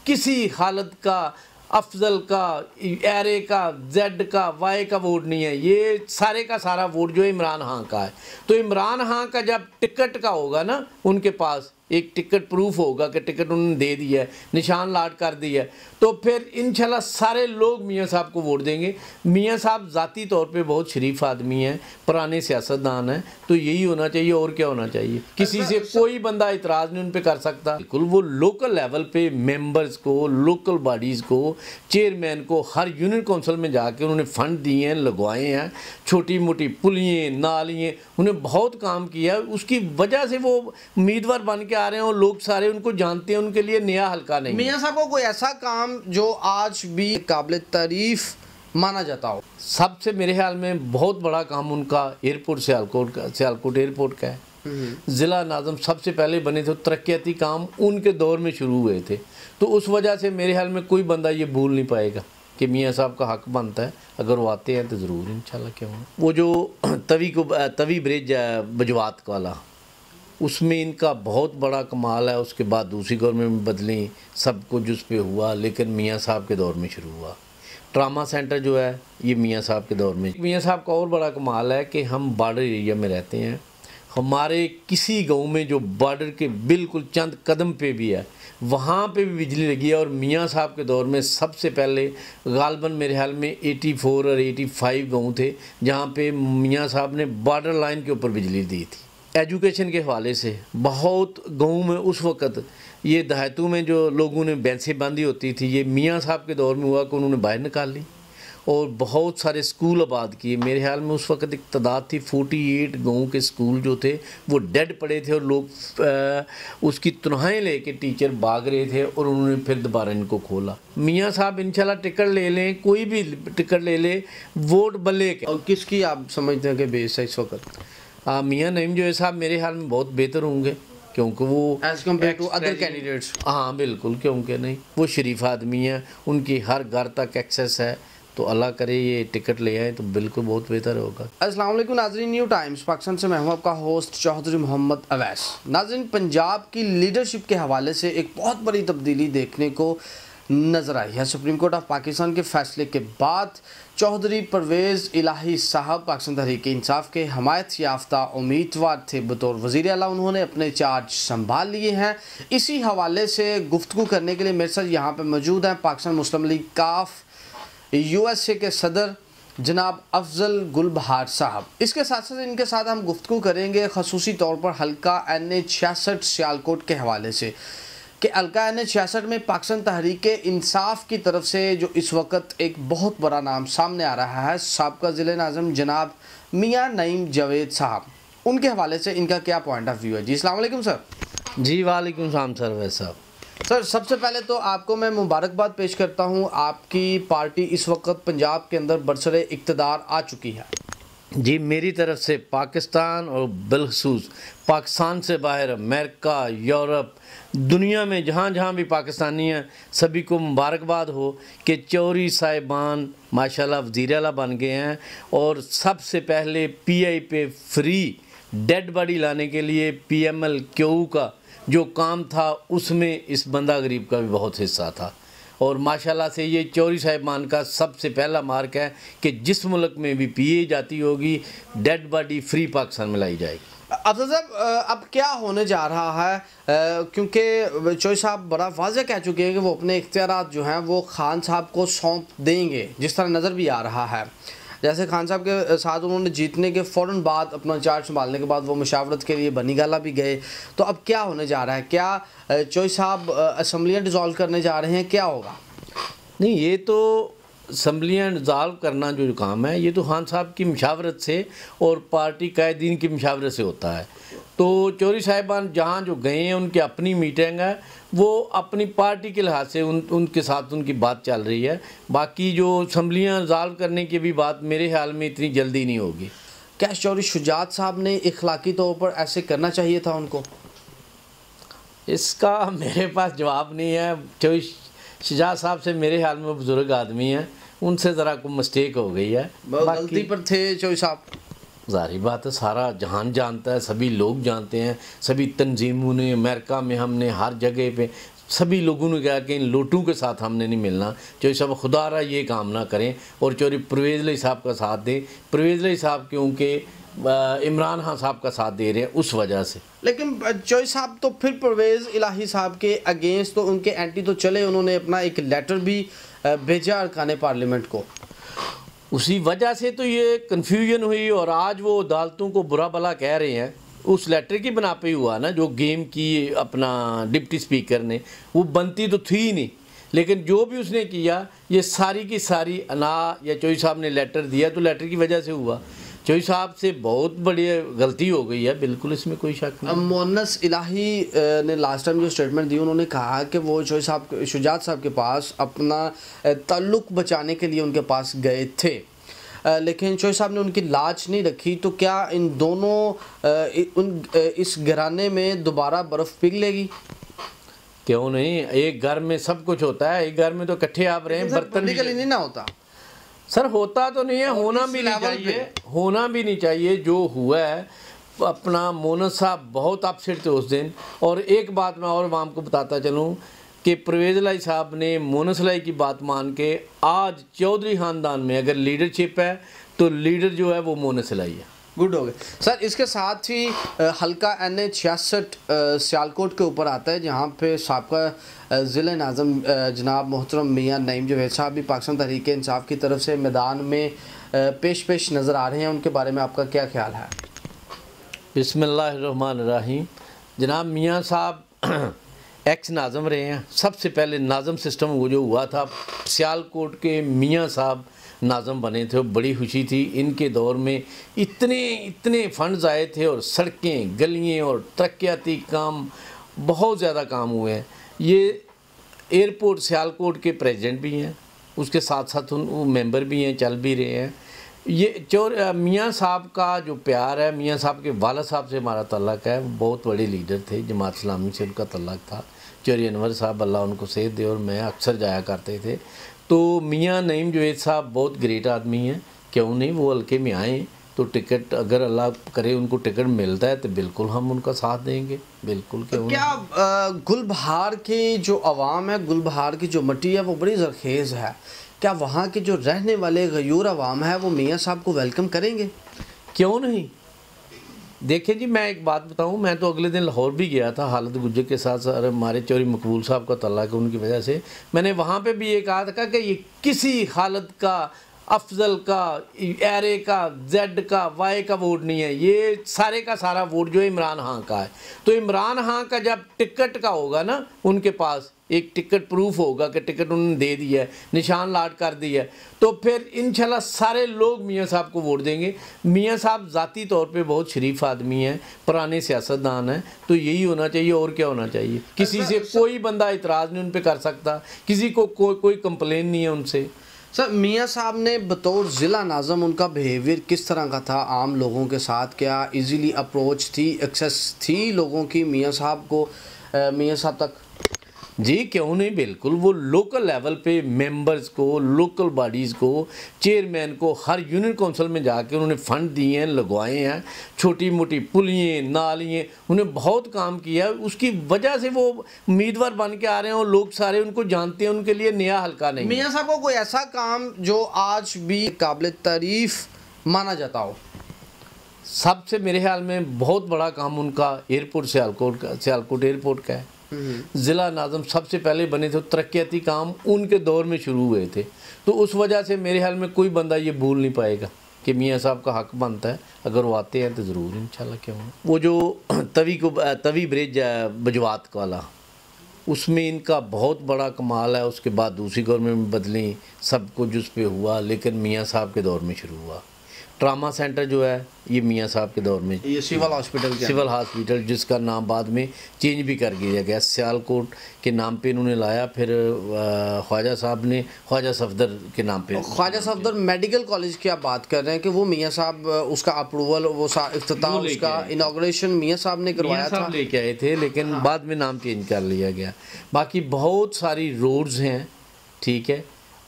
کسی حالت کا افضل کا، ایرے کا، زیڈ کا، وائی کا ووٹ نہیں ہے، یہ سارے کا سارا ووٹ جو عمران خان کا ہے۔ تو عمران خان کا جب ٹکٹ کا ہوگا نا، ان کے پاس ایک ٹکٹ پروف ہوگا کہ ٹکٹ انہوں نے دے دیا ہے، نشان لاٹ کر دیا ہے، تو پھر انشاءاللہ سارے لوگ میاں صاحب کو ووٹ دیں گے۔ میاں صاحب ذاتی طور پہ بہت شریف آدمی ہیں، پرانے سیاستدان ہیں، تو یہی ہونا چاہیے، اور کیا ہونا چاہیے؟ کسی سے کوئی بندہ اعتراض نہیں ان پہ کر سکتا۔ بالکل وہ لوکل لیول پہ ممبرز کو، لوکل باڈیز کو، چیئرمین کو، ہر یونین کونسل میں جا کے انہوں نے فنڈ دیے ہیں، لگوائے ہیں، چھوٹی موٹی پلیاں، نالیاں، انہیں بہت کام کیا ہے۔ اس کی وجہ سے وہ امیدوار بن کے آ رہے ہیں، اور لوگ سارے ان کو جانتے ہیں، ان کے لیے نیا حلقہ نہیں۔ میاں صاحب کو کوئی ایسا کام جو آج بھی قابل تعریف مانا جاتا ہو؟ سب سے میرے خیال میں بہت بڑا کام ان کا ایئرپورٹ سیالکوٹ ایئرپورٹ کا ہے۔ ضلع ناظم سب سے پہلے بنے تھے، ترقیاتی کام ان کے دور میں شروع ہوئے تھے، تو اس وجہ سے میرے خیال میں کوئی بندہ یہ بھول نہیں پائے گا کہ میاں صاحب کا حق بنتا ہے، اگر وہ آتے ہیں تو ضرور انشاءاللہ کیوں نہ۔ وہ جو توی برج ہے بجوات والا، اس میں ان کا بہت بڑا کمال ہے۔ اس کے بعد دوسری گورنمنٹ بدلیں، سب کچھ اس پہ ہوا، لیکن میاں صاحب کے دور میں شروع ہوا۔ ٹراما سینٹر جو ہے یہ میاں صاحب کے دور میں۔ میاں صاحب کا اور بڑا کمال ہے کہ ہم بارڈر ایریا میں رہتے ہیں، ہمارے کسی گاؤں میں جو بارڈر کے بالکل چند قدم پہ بھی ہے، وہاں پہ بھی بجلی لگی ہے، اور میاں صاحب کے دور میں سب سے پہلے غالباً میرے حال میں 84 اور 85 گاؤں تھے جہاں پہ میاں صاحب نے بارڈر لائن کے اوپر بجلی دی تھی۔ ایجوکیشن کے حوالے سے بہت گاؤں میں اس وقت یہ دیہاتوں میں جو لوگوں نے بینسیں باندھی ہوتی تھی، یہ میاں صاحب کے دور میں ہوا کہ انہوں نے باہر نکال لی اور بہت سارے اسکول آباد کیے۔ میرے خیال میں اس وقت ایک تعداد تھی 48 گاؤں کے اسکول جو تھے وہ ڈیڈ پڑے تھے، اور لوگ اس کی تنہائیں لے کے ٹیچر بھاگ رہے تھے، اور انہوں نے پھر دوبارہ ان کو کھولا۔ میاں صاحب انشاءاللہ ٹکٹ لے لیں، کوئی بھی ٹکٹ لے لے، ووٹ بلے کے۔ اور کس کی آپ سمجھتے ہیں کہ بیس ہے اس وقت؟ میاں نعیم جو ہے صاحب میرے خیال میں بہت بہتر ہوں گے، کیونکہ وہ as compare to other candidates. ہاں بالکل، کیونکہ نہیں، وہ شریف آدمی ہیں، ان کی ہر گھر تک ایکسیس ہے، تو اللہ کرے یہ ٹکٹ لے آئیں تو بالکل بہت بہتر ہوگا۔ السلام علیکم ناظرین، نیو ٹائمز پاکستان سے میں ہوں آپ کا ہوسٹ چوہدری محمد اویس۔ ناظرین، پنجاب کی لیڈرشپ کے حوالے سے ایک بہت بڑی تبدیلی دیکھنے کو نظر آئی ہے۔ سپریم کورٹ آف پاکستان کے فیصلے کے بعد چوہدری پرویز الہی صاحب پاکستان تحریک انصاف کے حمایت یافتہ امیدوار تھے، بطور وزیر اعلیٰ انہوں نے اپنے چارج سنبھال لیے ہیں۔ اسی حوالے سے گفتگو کرنے کے لیے میرے ساتھ یہاں پہ موجود ہیں پاکستان مسلم لیگ کاف USA کے صدر جناب افضل گل بہار صاحب۔ اس کے ساتھ ساتھ ان کے ساتھ ہم گفتگو کریں گے خصوصی طور پر حلقہ NH66 سیالکوٹ کے حوالے سے، کہ حلقہ NH66 میں پاکستان تحریک انصاف کی طرف سے جو اس وقت ایک بہت بڑا نام سامنے آ رہا ہے، سابقہ ضلع ناظم جناب میاں نعیم جاوید صاحب، ان کے حوالے سے ان کا کیا پوائنٹ آف ویو ہے؟ جی السلام علیکم سر۔ جی وعلیکم السلام سر ویس صاحب۔ سر سب سے پہلے تو آپ کو میں مبارکباد پیش کرتا ہوں، آپ کی پارٹی اس وقت پنجاب کے اندر برسر اقتدار آ چکی ہے۔ جی میری طرف سے پاکستان اور بالخصوص پاکستان سے باہر امریکہ، یورپ، دنیا میں جہاں جہاں بھی پاکستانی ہیں سبھی کو مبارکباد ہو کہ چوہدری صاحبان ماشاءاللہ وزیر اعلیٰ بن گئے ہیں، اور سب سے پہلے PI پہ فری ڈیڈ باڈی لانے کے لیے PMLQ کا جو کام تھا اس میں اس بندہ غریب کا بھی بہت حصہ تھا، اور ماشاءاللہ سے یہ چوہدری صاحبان کا سب سے پہلا مارک ہے کہ جس ملک میں بھی PA جاتی ہوگی ڈیڈ باڈی فری پاکستان میں لائی جائے گی۔ افضل صاحب، اب کیا ہونے جا رہا ہے؟ کیونکہ چوہدری صاحب بڑا واضح کہہ چکے ہیں کہ وہ اپنے اختیارات جو ہیں وہ خان صاحب کو سونپ دیں گے، جس طرح نظر بھی آ رہا ہے۔ جیسے خان صاحب کے ساتھ انہوں نے جیتنے کے فوراً بعد اپنا چارج سنبھالنے کے بعد وہ مشاورت کے لیے بنی گالہ بھی گئے، تو اب کیا ہونے جا رہا ہے؟ کیا چوہدری صاحب اسمبلیاں ڈیزالو کرنے جا رہے ہیں؟ کیا ہوگا؟ نہیں، یہ تو اسمبلیاں ڈیزالو کرنا جو کام ہے یہ تو خان صاحب کی مشاورت سے اور پارٹی قائدین کی مشاورت سے ہوتا ہے۔ تو چوہدری صاحبان جہاں جو گئے ہیں ان کی اپنی میٹنگ ہے، وہ اپنی پارٹی کے لحاظ سے ان کے ساتھ ان کی بات چل رہی ہے، باقی جو اسمبلیاں ڈیزالو کرنے کی بھی بات میرے خیال میں اتنی جلدی نہیں ہوگی۔ کیا چوہدری شجاعت صاحب نے اخلاقی طور پر ایسے کرنا چاہیے تھا ان کو؟ اس کا میرے پاس جواب نہیں ہے۔ چوہدری شجاعت صاحب سے میرے خیال میں وہ بزرگ آدمی ہیں، ان سے ذرا کوئی مسٹیک ہو گئی ہے، غلطی پر تھے چوہدری صاحب۔ ظاہری بات ہے، سارا جہان جانتا ہے، سبھی لوگ جانتے ہیں، سبھی تنظیموں نے، امریکہ میں ہم نے ہر جگہ پہ سبھی لوگوں نے کہا کہ ان لوٹوں کے ساتھ ہم نے نہیں ملنا، چوہدری صاحب خدا رہا یہ کام نہ کریں اور چوہدری پرویز الہی صاحب کا ساتھ دیں۔ پرویز الہی صاحب کیونکہ عمران خان صاحب کا ساتھ دے رہے ہیں اس وجہ سے۔ لیکن چوہدری صاحب تو پھر پرویز الہی صاحب کے اگینسٹ تو ان کے اینٹی تو چلے، انہوں نے اپنا ایک لیٹر بھی بھیجا ارکان پارلیمنٹ کو، اسی وجہ سے تو یہ کنفیوژن ہوئی اور آج وہ عدالتوں کو برا بھلا کہہ رہے ہیں۔ اس لیٹر کی بنا پہ ہوا نا جو گیم کی اپنا ڈپٹی سپیکر نے، وہ بنتی تو تھی نہیں، لیکن جو بھی اس نے کیا یہ ساری کی ساری یا چوہدری صاحب نے لیٹر دیا تو لیٹر کی وجہ سے ہوا۔ چوہدری صاحب سے بہت بڑی غلطی ہو گئی ہے، بالکل اس میں کوئی شک نہیں۔ مونس الہی نے لاسٹ ٹائم جو اسٹیٹمنٹ دی، انہوں نے کہا کہ وہ چوہدری صاحب شجاعت صاحب کے پاس اپنا تعلق بچانے کے لیے ان کے پاس گئے تھے، لیکن چوہدری صاحب نے ان کی لاج نہیں رکھی، تو کیا ان دونوں اس گھرانے میں دوبارہ برف پگھلے گی؟ کیوں نہیں، ایک گھر میں سب کچھ ہوتا ہے، ایک گھر میں تو کٹھے آپ رہے ہیں، برتن نہیں نہ ہوتا سر، ہوتا تو نہیں ہے، ہونا بھی نہیں چاہیے، ہونا بھی نہیں چاہیے۔ جو ہوا ہے اپنا مونس صاحب بہت اپسیٹ تھے اس دن، اور ایک بات میں اور عوام کو بتاتا چلوں کہ پرویز الہی صاحب نے مونس الہی کی بات مان کے آج چودھری خاندان میں اگر لیڈرشپ ہے تو لیڈر جو ہے وہ مونس الہی ہے۔ گڈ ہو گئے سر۔ اس کے ساتھ ہی حلقہ NH66 سیالکوٹ کے اوپر آتا ہے، جہاں پہ سابقہ ضلع ناظم جناب محترم میاں نعیم جاوید صاحب بھی پاکستان تحریک انصاف کی طرف سے میدان میں پیش نظر آ رہے ہیں، ان کے بارے میں آپ کا کیا خیال ہے؟ بسم اللہ الرحمن الرحیم۔ جناب میاں صاحب ایکس ناظم رہے ہیں، سب سے پہلے ناظم سسٹم وہ جو ہوا تھا سیالکوٹ کے میاں صاحب ناظم بنے تھے، بڑی خوشی تھی۔ ان کے دور میں اتنے فنڈز آئے تھے اور سڑکیں گلیاں اور ترقیاتی کام بہت زیادہ کام ہوئے ہیں۔ یہ ایئرپورٹ سیالکوٹ کے پریزیڈنٹ بھی ہیں، اس کے ساتھ ساتھ وہ ممبر بھی ہیں، چل بھی رہے ہیں۔ یہ میاں صاحب کا جو پیار ہے، میاں صاحب کے والد صاحب سے ہمارا تعلق ہے، وہ بہت بڑے لیڈر تھے، جماعت اسلامی سے ان کا تعلق تھا۔ چوہدری انور صاحب اللہ ان کو صحت دے، اور میں اکثر جایا کرتے تھے۔ تو میاں نعیم جاوید صاحب بہت گریٹ آدمی ہیں، کیوں نہیں وہ حلقے میں آئیں تو ٹکٹ اگر اللہ کرے ان کو ٹکٹ ملتا ہے تو بالکل ہم ان کا ساتھ دیں گے، بالکل۔ کیا گل بہار کی جو عوام ہے، گل بہار کی جو مٹی ہے وہ بڑی زرخیز ہے، کیا وہاں کے جو رہنے والے غیور عوام ہے وہ میاں صاحب کو ویلکم کریں گے؟ کیوں نہیں؟ دیکھیں جی، میں ایک بات بتاؤں، میں تو اگلے دن لاہور بھی گیا تھا خالد گجر کے ساتھ، ہمارے چوہدری مقبول صاحب کا تعلق ہے ان کی وجہ سے۔ میں نے وہاں پہ بھی یہ کہا تھا کہ یہ کسی خالد کا، افضل کا، ایرے کا، زیڈ کا، وائی کا ووٹ نہیں ہے، یہ سارے کا سارا ووٹ جو ہے عمران خان کا ہے۔ تو عمران خان کا جب ٹکٹ کا ہوگا نا، ان کے پاس ایک ٹکٹ پروف ہوگا کہ ٹکٹ انہوں نے دے دیا ہے، نشان لاٹ کر دیا ہے، تو پھر انشاءاللہ سارے لوگ میاں صاحب کو ووٹ دیں گے۔ میاں صاحب ذاتی طور پہ بہت شریف آدمی ہیں، پرانے سیاستدان ہیں، تو یہی ہونا چاہیے، اور کیا ہونا چاہیے؟ کسی سے کوئی بندہ اعتراض نہیں ان پہ کر سکتا، کسی کو کوئی کمپلین نہیں ہے ان سے۔ سر، میاں صاحب نے بطور ضلع ناظم ان کا بیہیویئر کس طرح کا تھا عام لوگوں کے ساتھ؟ کیا ایزیلی اپروچ تھی، ایکسیس تھی لوگوں کی میاں صاحب تک؟ جی کیوں نہیں، بالکل۔ وہ لوکل لیول پہ ممبرز کو، لوکل باڈیز کو، چیئرمین کو، ہر یونین کونسل میں جا کے انہوں نے فنڈ دیے ہیں، لگوائے ہیں، چھوٹی موٹی پلیاں، نالیاں، انہیں بہت کام کیا ہے۔ اس کی وجہ سے وہ امیدوار بن کے آ رہے ہیں، اور لوگ سارے ان کو جانتے ہیں، ان کے لیے نیا حلقہ نہیں۔ میاں صاحب کو کوئی ایسا کام جو آج بھی قابل تعریف مانا جاتا ہو؟ سب سے میرے خیال میں بہت بڑا کام ان کا ایئرپورٹ سیالکوٹ ایئرپورٹ کا ہے۔ ضلع ناظم سب سے پہلے بنے تھے، ترقیاتی کام ان کے دور میں شروع ہوئے تھے، تو اس وجہ سے میرے خیال میں کوئی بندہ یہ بھول نہیں پائے گا کہ میاں صاحب کا حق بنتا ہے، اگر وہ آتے ہیں تو ضرور انشاءاللہ۔ کیوں وہ جو توی برج ہے بجوات والا، اس میں ان کا بہت بڑا کمال ہے۔ اس کے بعد دوسری گورنمنٹ بدلی، سب کچھ اس پہ ہوا، لیکن میاں صاحب کے دور میں شروع ہوا۔ ٹراما سینٹر جو ہے یہ میاں صاحب کے دور میں، یہ سول ہاسپٹل جس کا نام بعد میں چینج بھی کر دیا گیا، سیالکوٹ کے نام پہ انہوں نے لایا، پھر خواجہ صاحب نے خواجہ صفدر کے نام پہ۔ خواجہ صفدر میڈیکل کالج کی آپ بات کر رہے ہیں کہ وہ میاں صاحب اس کا اپروول، وہ افتتاح، اس کا انوگریشن میاں صاحب نے کروایا تھا، لے کے آئے تھے، لیکن بعد میں نام چینج کر لیا گیا۔ باقی بہت ساری روڈز ہیں، ٹھیک ہے،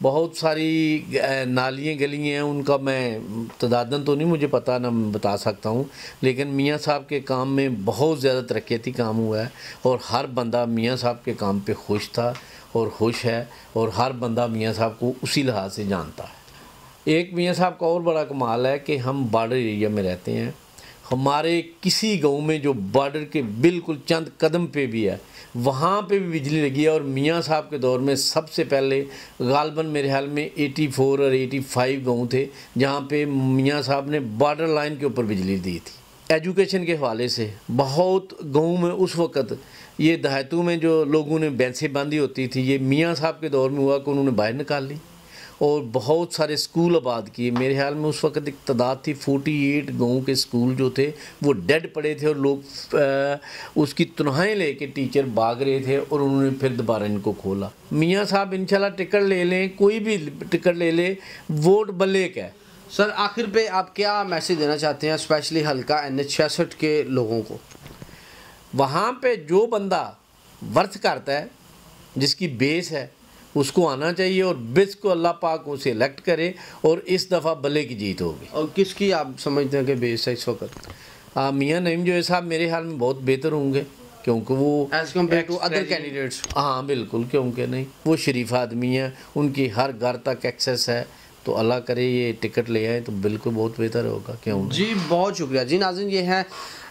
بہت ساری نالیاں گلیاں ہیں، ان کا میں تعداداً تو نہیں مجھے پتہ، نہ بتا سکتا ہوں، لیکن میاں صاحب کے کام میں بہت زیادہ ترقیاتی کام ہوا ہے، اور ہر بندہ میاں صاحب کے کام پہ خوش تھا اور خوش ہے، اور ہر بندہ میاں صاحب کو اسی لحاظ سے جانتا ہے۔ ایک میاں صاحب کا اور بڑا کمال ہے کہ ہم بارڈر ایریا میں رہتے ہیں، ہمارے کسی گاؤں میں جو بارڈر کے بالکل چند قدم پہ بھی ہے وہاں پہ بھی بجلی لگی ہے، اور میاں صاحب کے دور میں سب سے پہلے غالباً میرے خیال میں 84 اور 85 گاؤں تھے جہاں پہ میاں صاحب نے بارڈر لائن کے اوپر بجلی دی تھی۔ ایجوکیشن کے حوالے سے بہت گاؤں میں اس وقت یہ دیہاتوں میں جو لوگوں نے بینسیں باندھی ہوتی تھی، یہ میاں صاحب کے دور میں ہوا کہ انہوں نے باہر نکال لی اور بہت سارے سکول آباد کیے۔ میرے خیال میں اس وقت ایک تعداد تھی 48 گاؤں کے سکول جو تھے وہ ڈیڈ پڑے تھے، اور لوگ اس کی تنہائیں لے کے ٹیچر بھاگ رہے تھے، اور انہوں نے پھر دوبارہ ان کو کھولا۔ میاں صاحب انشاءاللہ ٹکٹ لے لیں، کوئی بھی ٹکٹ لے لے، ووٹ بلے کا ہے۔ سر آخر پہ آپ کیا میسیج دینا چاہتے ہیں اسپیشلی حلقہ NH 66 کے لوگوں کو؟ وہاں پہ جو بندہ ورث کرتا ہے، جس کی بیس ہے، اس کو آنا چاہیے، اور بیس کو اللہ پاک اسے الیکٹ کرے، اور اس دفعہ بلے کی جیت ہوگی۔ اور کس کی آپ سمجھتے ہیں کہ بیس ہے اس وقت؟ میاں نعیم جو ہے صاحب میرے خیال میں بہت بہتر ہوں گے، کیونکہ وہ as compare to other candidates. ہاں بالکل، کیونکہ نہیں، وہ شریف آدمی ہیں، ان کی ہر گھر تک ایکسیس ہے، تو اللہ کرے یہ ٹکٹ لے آئے تو بالکل بہت بہتر ہوگا، کیوں نہیں؟ جی بہت شکریہ جی۔ ناظرین یہ ہیں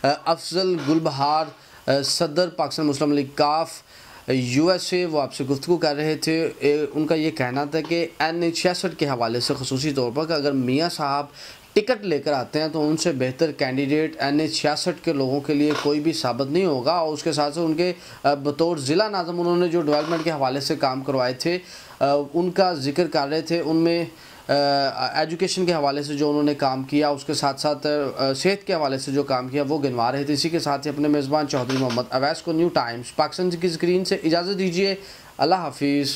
افضل گل بہار، صدر پاکستان مسلم لیگ کاف USA، وہ آپ سے گفتگو کر رہے تھے۔ ان کا یہ کہنا تھا کہ NH 66 کے حوالے سے خصوصی طور پر کہ اگر میاں صاحب ٹکٹ لے کر آتے ہیں تو ان سے بہتر کینڈیڈیٹ NH 66 کے لوگوں کے لیے کوئی بھی ثابت نہیں ہوگا، اور اس کے ساتھ ساتھ ان کے بطور ضلع ناظم انہوں نے جو ڈیولپمنٹ کے حوالے سے کام کروائے تھے ان کا ذکر کر رہے تھے۔ ان میں ایجوکیشن کے حوالے سے جو انہوں نے کام کیا، اس کے ساتھ ساتھ صحت کے حوالے سے جو کام کیا وہ گنوا رہے تھے۔ اسی کے ساتھ ہی اپنے میزبان چودھری محمد اویس کو نیو ٹائمز پاکستان کی اسکرین سے اجازت دیجیے۔ اللہ حافظ۔